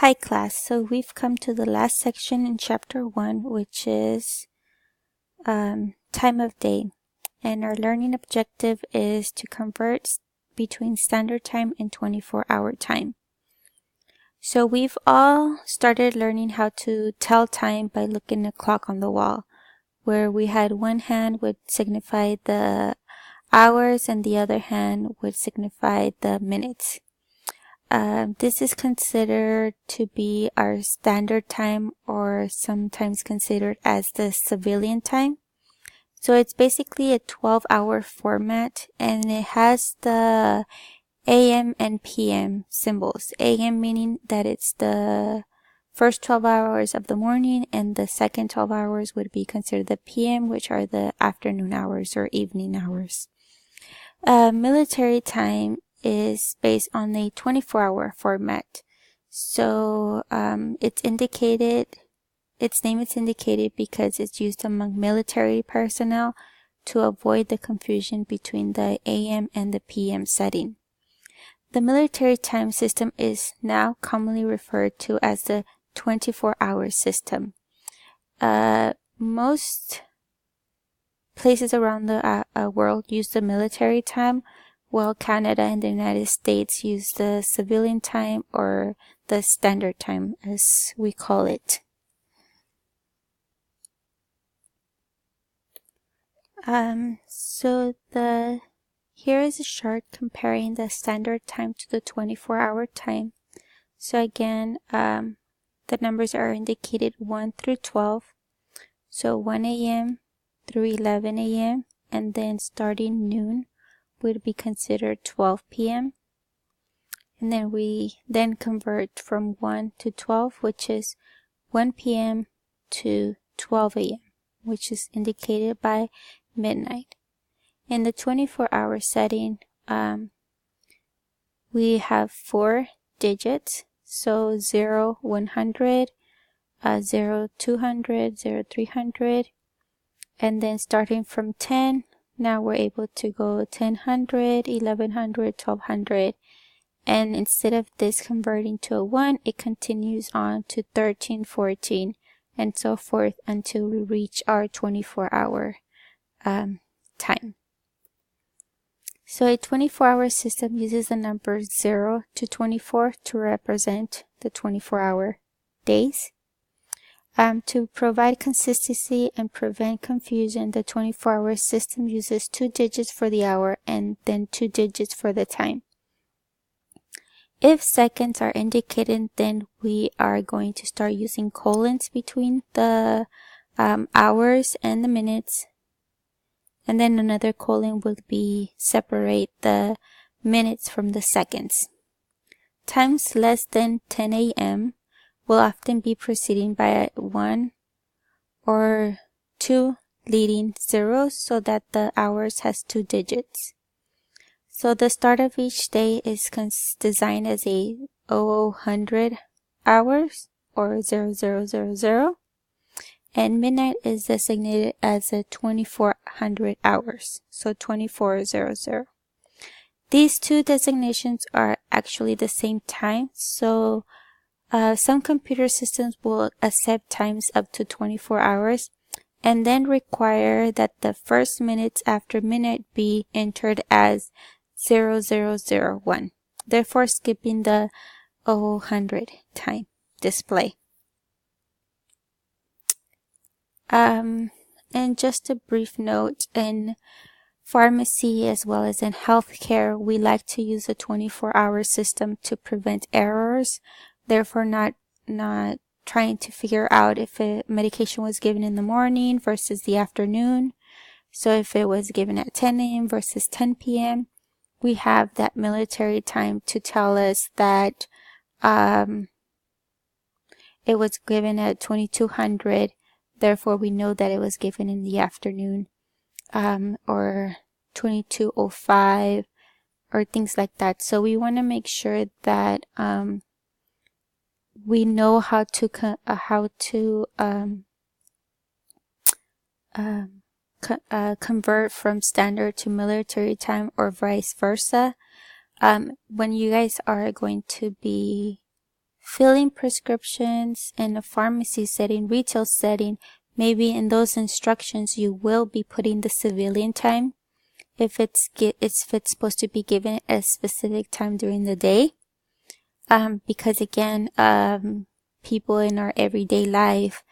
Hi class, so we've come to the last section in chapter 1, which is time of day, and our learning objective is to convert between standard time and 24-hour time. So we've all started learning how to tell time by looking at a clock on the wall, where we had one hand would signify the hours and the other hand would signify the minutes. This is considered to be our standard time, or sometimes considered as the civilian time. So it's basically a 12-hour format, and it has the AM and PM symbols. AM meaning that it's the first 12 hours of the morning, and the second 12 hours would be considered the PM, which are the afternoon hours or evening hours. Military time is based on a 24-hour format. So its name is indicated because it's used among military personnel to avoid the confusion between the AM and the PM setting. The military time system is now commonly referred to as the 24-hour system. Most places around the world use the military time, while Canada and the United States use the civilian time, or the standard time as we call it. Here is a chart comparing the standard time to the 24-hour time. So again, the numbers are indicated 1 through 12. So 1 a.m. through 11 a.m. and then starting noon would be considered 12 p.m. And then we convert from 1 to 12, which is 1 p.m. to 12 a.m., which is indicated by midnight. In the 24-hour setting, we have 4 digits, so 0, 100, 0, 200, 0, 300, and then starting from 10, now we're able to go 1000, 1100, 1200, and instead of this converting to a 1, it continues on to 13, 14, and so forth until we reach our 24-hour time. So a 24-hour system uses the numbers 0 to 24 to represent the 24-hour days. To provide consistency and prevent confusion, the 24-hour system uses 2 digits for the hour and then 2 digits for the time. If seconds are indicated, then we are going to start using colons between the hours and the minutes. And then another colon will be separate the minutes from the seconds. Times less than 10 a.m. will often be preceded by 1 or 2 leading zeros, so that the hours has 2 digits. So the start of each day is designed as a 0000 hours, or 0000, and midnight is designated as a 2400 hours, so 2400. These two designations are actually the same time, so some computer systems will accept times up to 24 hours and then require that the first minutes after midnight be entered as 0001, therefore skipping the 0000 time display. And just a brief note, in pharmacy as well as in healthcare, we like to use a 24-hour system to prevent errors, therefore not trying to figure out if a medication was given in the morning versus the afternoon. So if it was given at 10 a.m. versus 10 p.m., we have that military time to tell us that it was given at 2200, therefore we know that it was given in the afternoon, or 2205, or things like that. So we want to make sure that we know how to convert from standard to military time, or vice versa. When you guys are going to be filling prescriptions in a pharmacy setting, retail setting, maybe in those instructions you will be putting the civilian time if it's supposed to be given at a specific time during the day. Because again, people in our everyday life,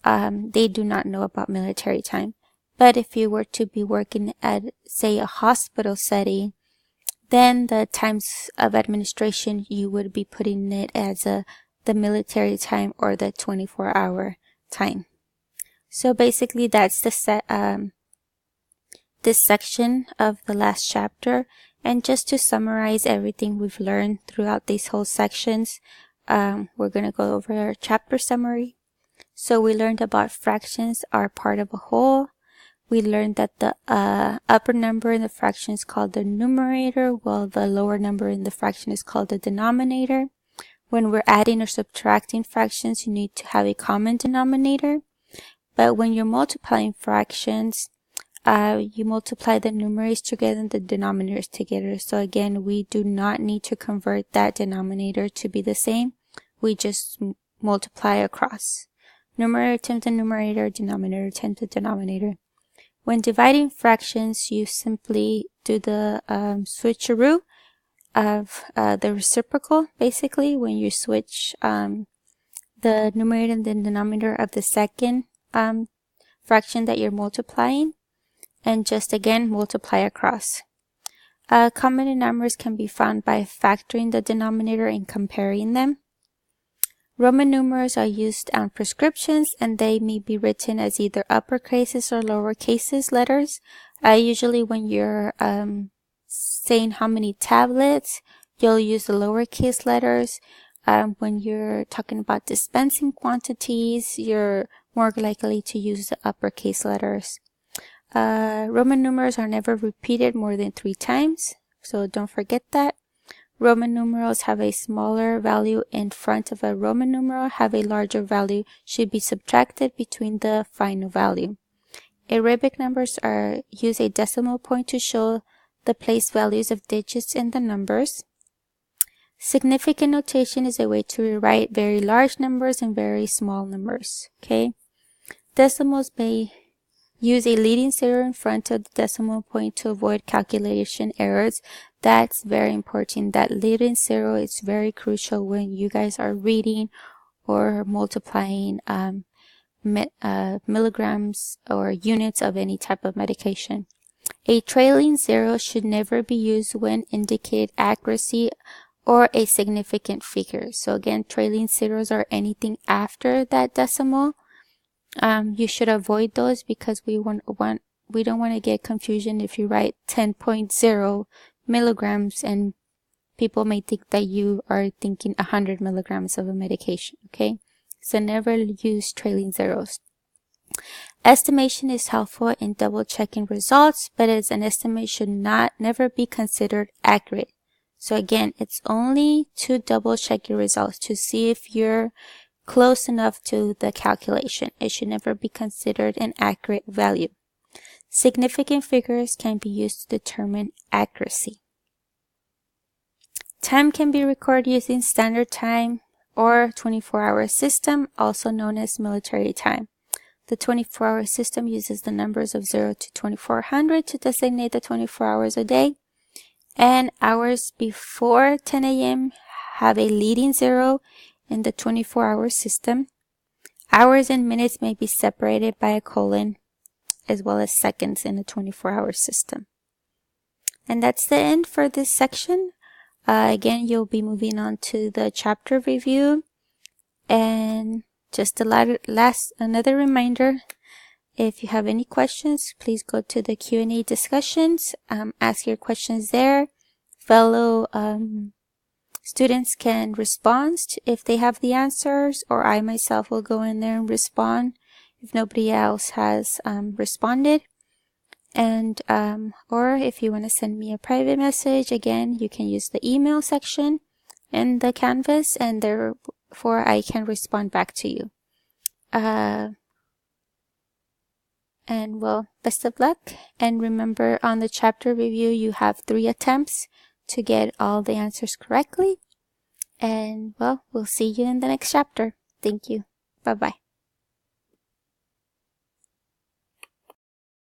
they do not know about military time. But if you were to be working at, say, a hospital setting, then the times of administration, you would be putting it as the military time or the 24-hour time. So basically that's this section of the last chapter. And just to summarize everything we've learned throughout these whole sections, we're going to go over our chapter summary. So we learned about fractions are part of a whole. We learned that the upper number in the fraction is called the numerator, while the lower number in the fraction is called the denominator. When we're adding or subtracting fractions, you need to have a common denominator. But when you're multiplying fractions, you multiply the numerators together and the denominators together. So again, we do not need to convert that denominator to be the same. We just multiply across. Numerator times the numerator, denominator times the denominator. When dividing fractions, you simply do the switcheroo of the reciprocal. Basically, when you switch the numerator and the denominator of the second fraction that you're multiplying, and just again multiply across. Common numbers can be found by factoring the denominator and comparing them. Roman numerals are used on prescriptions, and they may be written as either uppercases or lowercases letters. Usually when you're saying how many tablets, you'll use the lowercase letters. When you're talking about dispensing quantities, you're more likely to use the uppercase letters. Roman numerals are never repeated more than 3 times, so don't forget that. Roman numerals have a smaller value in front of a Roman numeral, have a larger value, should be subtracted between the final value. Arabic numbers use a decimal point to show the place values of digits in the numbers. Significant notation is a way to rewrite very large numbers and very small numbers. Okay, decimals may use a leading zero in front of the decimal point to avoid calculation errors. That's very important. That leading zero is very crucial when you guys are reading or multiplying milligrams or units of any type of medication. A trailing zero should never be used when indicating accuracy or a significant figure. So again, trailing zeros are anything after that decimal. You should avoid those because we don't want to get confusion if you write 10.0 milligrams and people may think that you are thinking 100 milligrams of a medication. Okay, so never use trailing zeros. Estimation is helpful in double checking results, but as an estimate should never be considered accurate. So again, it's only to double check your results to see if you're close enough to the calculation. It should never be considered an accurate value. Significant figures can be used to determine accuracy. Time can be recorded using standard time or 24-hour system, also known as military time. The 24-hour system uses the numbers of 0 to 2400 to designate the 24 hours a day, and hours before 10 a.m. have a leading zero in the 24-hour system. Hours and minutes may be separated by a colon, as well as seconds in the 24-hour system. And that's the end for this section. Again, you'll be moving on to the chapter review. And just another reminder, if you have any questions, please go to the Q&A discussions. Ask your questions there. Fellow students can respond if they have the answers, or I myself will go in there and respond if nobody else has responded. And or if you want to send me a private message, again, you can use the email section in the Canvas, and therefore I can respond back to you. And well, best of luck. And remember, on the chapter review, you have 3 attempts to get all the answers correctly. And well, we'll see you in the next chapter. Thank you. Bye bye.